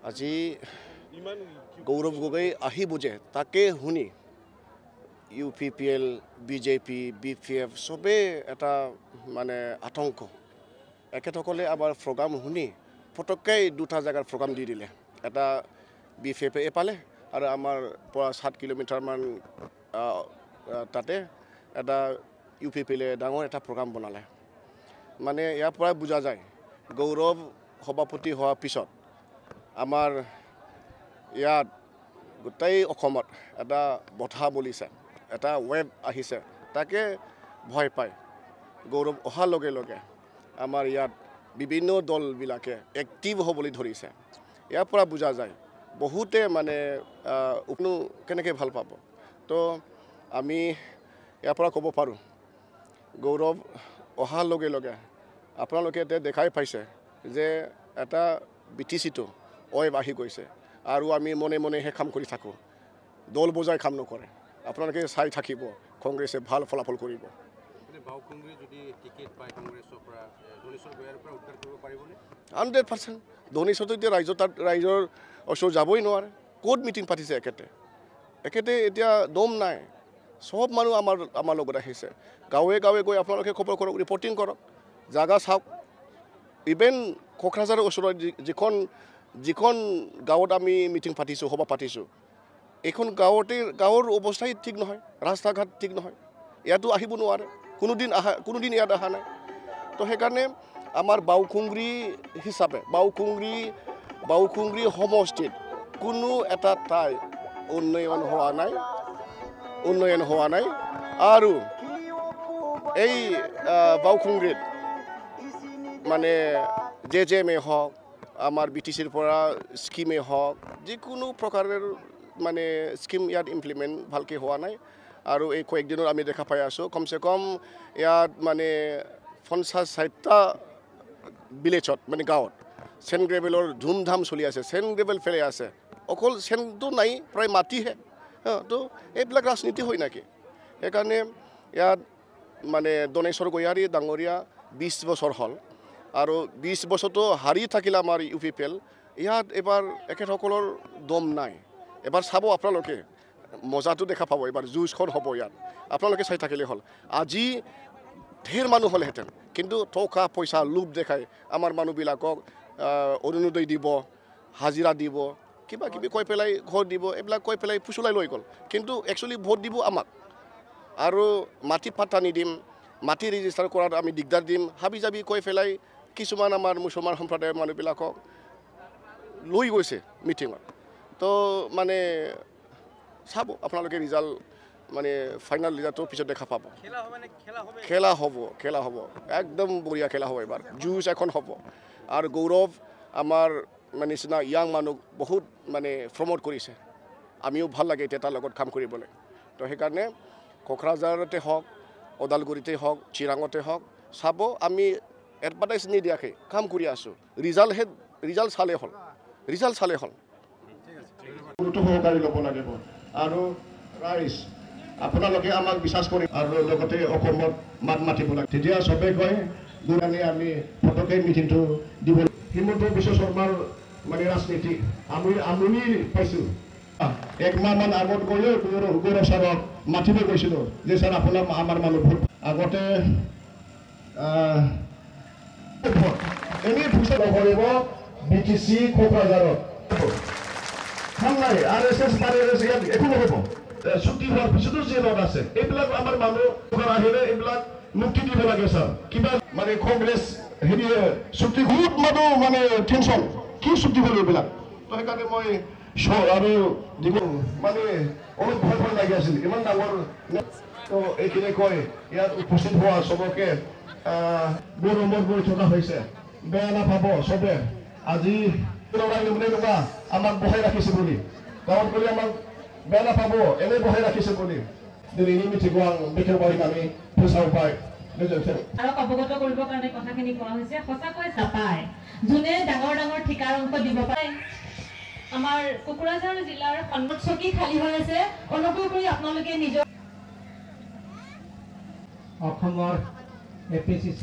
আজি গৌৰৱ গগৈ আহিব যে তাকে শুনি UPPL, BJP, BPF সবে এটা মানে আতংক একেসকলে আমাৰ প্ৰগ্ৰাম শুনি পটককৈ দুটা জায়গাৰ প্ৰগ্ৰাম দি দিলে এটা BPF এপালে আৰু আমাৰ পৰা 7 কিলোমিটাৰমান তাতে এটা UPPL ডাঙৰ এটা প্ৰগ্ৰাম বনালে মানে ইয়াৰ পৰা বুজা যায় গৌৰৱ সভাপতি হোৱাৰ পিছত আমাৰ ইয়াত গোটেই অসমত এটা বঠা বলিছে এটা ৱেব আহিছে তাকে ভয় পায় গৌৰৱ অহাৰ লগে লগে আমাৰ ইয়াত বিভিন্ন দলবিলাকে এক্টিভ হ'বলৈ ধৰিছে ইয়াৰ পৰা বুজা যায় বহুতে মানে কেনেকৈ ভাল পাব তো আমি ইয়াৰ পৰা ক'ব পাৰোঁ গৌৰৱ অহাৰ লগে লগে আপোনালোকে দেখাই পাইছে যে এটা BTCটো ৱেব আহি গৈছে আৰু আমি মনে মনেহে কাম কৰি থাকোঁ দল বজাই কাম নকৰে আপোনালোকে চাই থাকিব কংগ্ৰেছে ভাল ফলাফল কৰিব 100% ধনেশ্বৰটো এতিয়া ৰাইজৰ ওচৰত যাবই নোৱাৰে ক'ত মিটিং পাতিছে একেতে এতিয়া দম নাই সব মানুহ আমাৰ লগত আহিছে গাঁৱে গাঁৱে গৈ আপোনালোকে খবৰ কৰক ৰিপৰ্টিং কৰক জাগা চাওক ইভেন কোকৰাঝাৰৰ ওচৰত যিখন গাঁৱত আমি মিটিং পাতিছোঁ সভা পাতিছোঁ এইখন গাঁৱৰ অৱস্থাই ঠিক নহয় ৰাস্তা ঘাট ঠিক নহয় ইয়াতো আহিব নোৱাৰে কোনোদিন ইয়াত অহা নাই তো সেইকাৰণে আমাৰ বাউখুংগ্ৰী হিচাপে বাউখুংগ্ৰী সমষ্টিত কোনো এটা ঠাই উন্নয়ন হোৱা নাই আৰু এই বাউখুংগ্ৰীত মানে JJMে হওক আমাৰ BTCৰ পৰা স্কিমে হওক যিকোনো প্ৰকাৰৰ মানে স্কিম ইয়াত ইমপ্লিমেণ্ট ভালকৈ হোৱা নাই আৰু এই কয়েকদিনত আমি দেখা পাই আছোঁ কমচে কম ইয়াত মানে 50-60টা ভিলেজত মানে গাঁৱত চেণ্ড গ্ৰেভেলৰ ধুমধাম চলি আছে চেণ্ড গ্ৰেভেল ফেলে আছে অকল চেণ্ডটো নাই প্ৰায় মাটিহে তো এইবিলাক ৰাজনীতি হয় নেকি সেইকাৰণে ইয়াত মানে দনেশ্বৰ গয়াৰী ডাঙৰীয়া 20 বছৰ হ'ল আৰু 20 বছৰতো হাৰি থাকিলে আমাৰ UPPL ইয়াত এবাৰ একেসকলৰ দম নাই এবাৰ চাব আপোনালোকে মজাটো দেখা পাব এবাৰ যুঁজখন হ'ব ইয়াত আপোনালোকে চাই থাকিলে হ'ল আজি ঢেৰ মানুহ হ'লেহেঁতেন কিন্তু টকা পইচা লোভ দেখাই আমাৰ মানুহবিলাকক অৰুণোদয় দিব হাজিৰা দিব কিবা কিবি কৈ পেলাই ঘৰ দিব এইবিলাক কৈ পেলাই ফুচুলাই লৈ গ'ল কিন্তু একচুৱেলি ভোট দিব আমাক আৰু মাটি পাট্টা নিদিম মাটি ৰেজিষ্টাৰ কৰাত আমি দিগদাৰ দিম হাবি জাবি কৈ পেলাই কিছুমান আমাৰ মুছলমান সম্প্ৰদায়ৰ মানুহবিলাকক লৈ গৈছে মিটিঙত তো মানে চাব আপোনালোকে ৰিজাল্ট মানে ফাইনেল ৰিজাল্টৰ পিছত দেখা পাব খেলা হ'ব একদম বঢ়িয়া খেলা হ'ব এবাৰ যুঁজ এখন হ'ব আৰু গৌৰৱ আমাৰ মানে নিচিনা ইয়াং মানুহ বহুত মানে প্ৰমোট কৰিছে আমিও ভাল লাগে এতিয়া তাৰ লগত কাম কৰিবলৈ তো সেইকাৰণে কোকৰাঝাৰতে হওক ওদালগুৰিতে হওক চিৰাঙতে হওক চাব আমি এডভাৰটাইজ নিদিয়াকৈ কাম কৰি আছোঁ ৰিজাল্ট চালে হ'ল গুৰুত্ব সহকাৰে ল'ব লাগিব আৰু ৰাইজ আপোনালোকে আমাক বিশ্বাস কৰি আৰু লগতে অসমত মাত মাতিব লাগে তেতিয়া চবে কয় দুৰাণী আমি পটককৈ মিটিংটো দিব হিমন্ত বিশ্ব শৰ্মাৰ মানে ৰাজনীতি আমনি পাইছোঁ 1 মাহমান আগত গৈ গৌৰৱ ছাৰক মাতিব গৈছিলোঁ যে ছাৰ আপোনাৰ আমাৰ মানুহ ভোট আগতে এনেই পইচা নকৰিব BTC কোকৰাঝাৰত কাম নাই RSS ইয়াত একো নহ'ব ছুটি হোৱাৰ পিছতো জেলত আছে এইবিলাক আমাৰ মানুহ আহিলে এইবিলাক মুক্তি দিব লাগে ছাৰ কিবা মানে কংগ্ৰেছ হেৰি ছুটি বহুত মানুহ মানে টেনশ্যন কি ছুটি হ'ল এইবিলাক তো সেইকাৰণে মই আৰু মানে অলপ ভয় লাগি আছিল ইমান ডাঙৰ তো এইখিনি কয় ইয়াত উপস্থিত হোৱা চবকে গৌৰৱৰ কৰি থকা হৈছে বেয়া নাপাব চবে আজি আমাক বহাই ৰাখিছে বুলি গাঁৱত গ'লে আমাক বেয়া নাপাব এনেই বহাই ৰাখিছে বুলি দিনে মিটিং বিশেষ আমি পইচা পায় আৰু অৱগত কৰিবৰ কাৰণে কথাখিনি কোৱা হৈছে সঁচাকৈ নাপায় যোনে ডাঙৰ ঠিকাৰ অংক দিব পাৰে আমাৰ কোকৰাঝাৰ জিলাৰ চকী খালী হৈ আছে অনুগ্ৰহ কৰি আপোনালোকে নিজৰ অসমৰ APCC